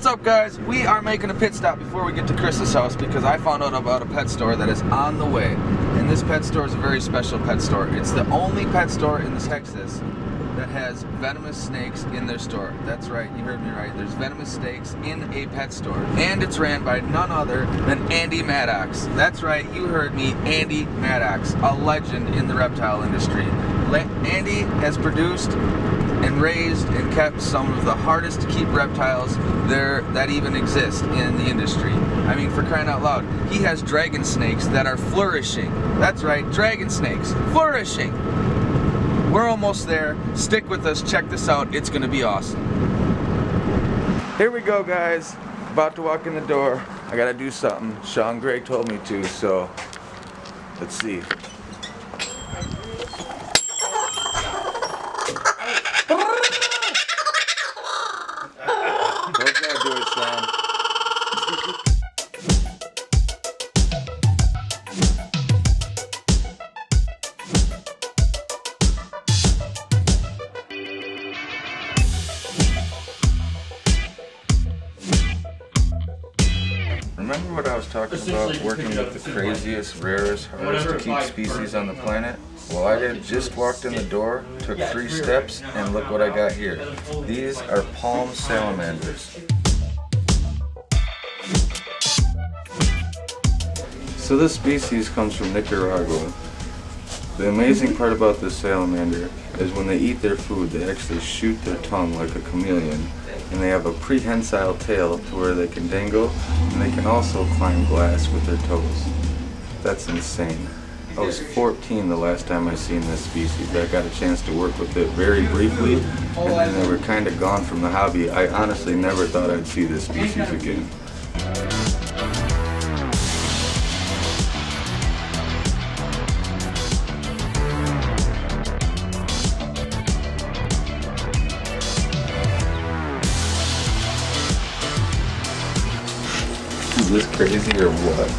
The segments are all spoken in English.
What's up, guys? We are making a pit stop before we get to Chris's house because I found out about a pet store that is on the way. And this pet store is a very special pet store. It's the only pet store in Texas that has venomous snakes in their store. That's right, you heard me right. There's venomous snakes in a pet store. And it's ran by none other than Andy Maddox. That's right, you heard me, Andy Maddox, a legend in the reptile industry. Andy has produced and raised and kept some of the hardest to keep reptiles there that even exist in the industry. I mean, for crying out loud, he has dragon snakes that are flourishing. That's right, dragon snakes, flourishing. We're almost there. Stick with us, check this out, it's gonna be awesome. Here we go, guys. About to walk in the door. I gotta do something. Sean Gray told me to, so let's see. Don't try to do it, Sean. Remember what I was talking about, working with the craziest, rarest, hardest to keep species on the planet? Well, I had just walked in the door, took 3 steps, and look what I got here. These are palm salamanders. So this species comes from Nicaragua. The amazing part about this salamander is when they eat their food, they actually shoot their tongue like a chameleon. And they have a prehensile tail to where they can dangle, and they can also climb glass with their toes. That's insane. I was 14 the last time I seen this species. I got a chance to work with it very briefly, and then they were kind of gone from the hobby. I honestly never thought I'd see this species again. Is this crazy or what?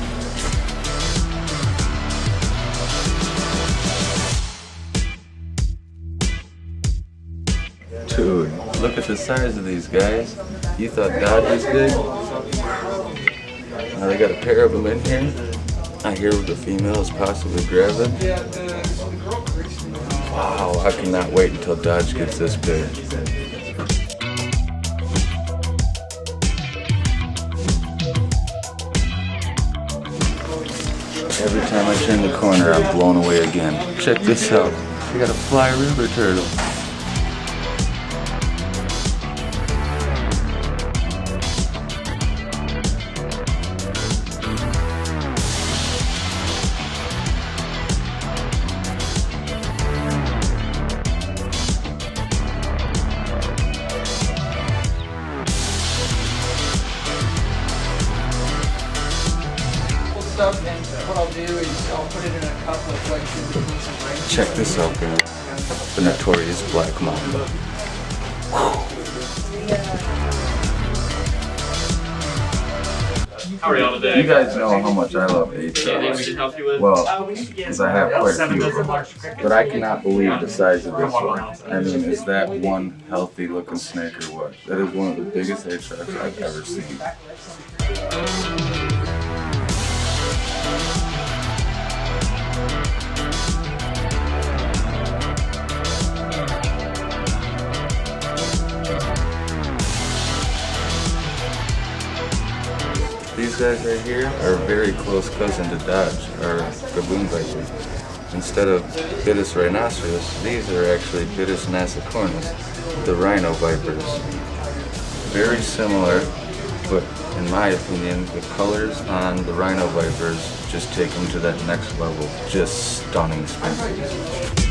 Dude, look at the size of these guys. You thought God was big? Now they got a pair of them in here. I hear the female is possibly gravid. Wow, I cannot wait until Dodge gets this big. Every time I turn the corner, I'm blown away again. Check this out. We got a fly river turtle. And what I'll do is I'll put it in a cup with like some rain. Check this out, guys. The notorious black mamba. How are y'all today? You guys know how much I love H. Anything we can help you with? Well, because I have quite a few of them. But I cannot believe the size of this one. I mean, is that one healthy looking snake or what? That is one of the biggest H-sharks I've ever seen. These guys right here are a very close cousin to Dodge, or baboon viper. Instead of Bitis rhinoceros, these are actually Bitis nasicornis, the Rhino Vipers. Very similar, but in my opinion, the colors on the Rhino Vipers just take them to that next level. Just stunning species.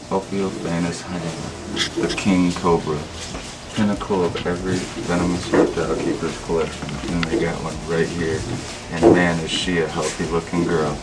Ophiophanes hyena, the king cobra. pinnacle of every venomous reptile keeper's collection, and they got one right here. And man, is she a healthy looking girl.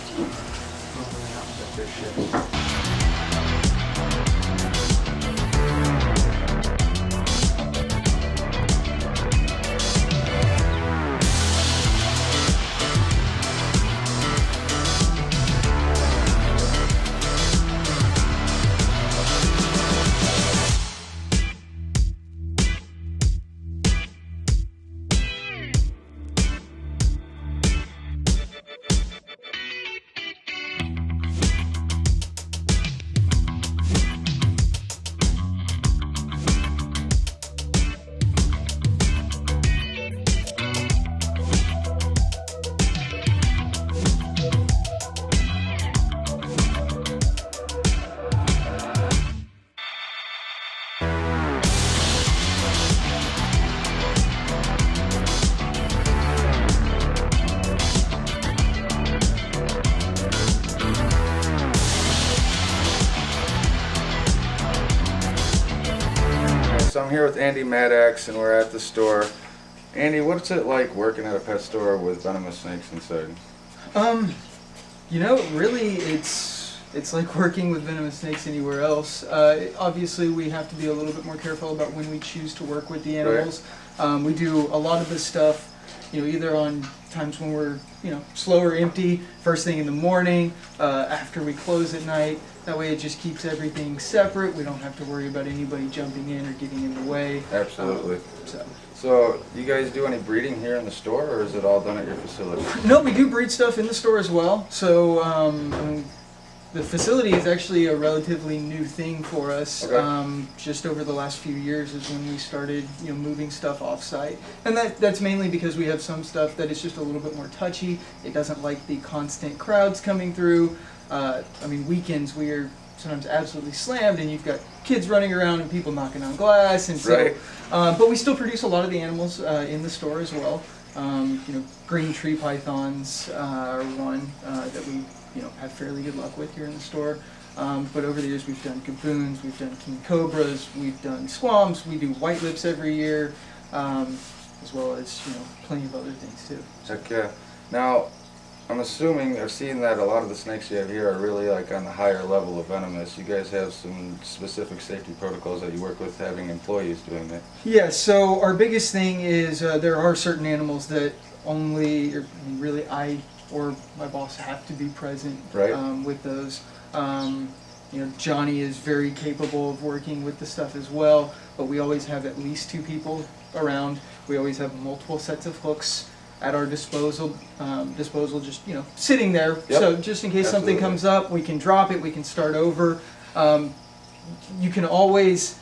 So I'm here with Andy Maddox, and we're at the store. Andy, what's it like working at a pet store with venomous snakes inside? You know, really, it's like working with venomous snakes anywhere else. Obviously, we have to be a little bit more careful about when we choose to work with the animals. Right. We do a lot of this stuff, you know, either on times when we're, you know, slow or empty, first thing in the morning, after we close at night. That way it just keeps everything separate. We don't have to worry about anybody jumping in or getting in the way. Absolutely. So you guys do any breeding here in the store, or is it all done at your facility? No, we do breed stuff in the store as well. So the facility is actually a relatively new thing for us. Okay. Just over the last few years is when we started, you know, moving stuff off-site, and that's mainly because we have some stuff that is just a little bit more touchy. It doesn't like the constant crowds coming through. I mean, weekends we are sometimes absolutely slammed, and you've got kids running around and people knocking on glass, and so. Right. But we still produce a lot of the animals in the store as well. You know, green tree pythons are one that we, you know, have fairly good luck with here in the store. But over the years we've done gaboons, we've done king cobras, we've done squams, we do white lips every year, as well as, you know, plenty of other things too. Heck yeah. Now, I'm assuming, I've seen that a lot of the snakes you have here are really like on the higher level of venomous. You guys have some specific safety protocols that you work with having employees doing that. Yeah, so our biggest thing is there are certain animals that only, or really I or my boss have to be present Right. with those. You know, Johnny is very capable of working with the stuff as well, but we always have at least 2 people around. We always have multiple sets of hooks at our disposal, just, you know, sitting there. Yep. So just in case something Absolutely. comes up, we can drop it, we can start over. You can always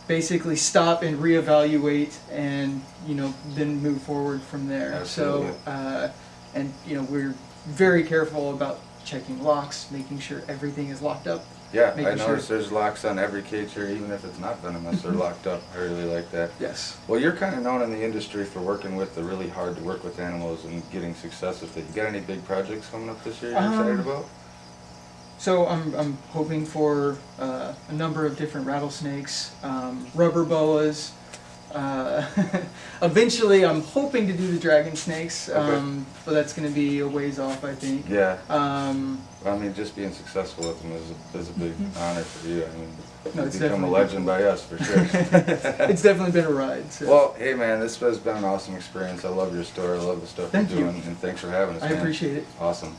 basically stop and reevaluate, and, you know, then move forward from there. Absolutely. So, and, you know, we're very careful about checking locks, making sure everything is locked up. Yeah, I Making noticed sure. there's locks on every cage here, even if it's not venomous, they're locked up. I really like that. Yes. Well, you're kind of known in the industry for working with the really hard to work with animals and getting success with it. You got any big projects coming up this year you're excited about? So I'm hoping for a number of different rattlesnakes, rubber boas. Eventually, I'm hoping to do the dragon snakes, Okay. but that's going to be a ways off, I think. Yeah. I mean, just being successful with them is a big honor for you. I mean, No, you've it's become a definitely- legend by us, for sure. It's definitely been a ride. So. Well, hey man, this has been an awesome experience. I love your store. I love the stuff Thank you're you. doing, and thanks for having us. I man. appreciate it. Awesome.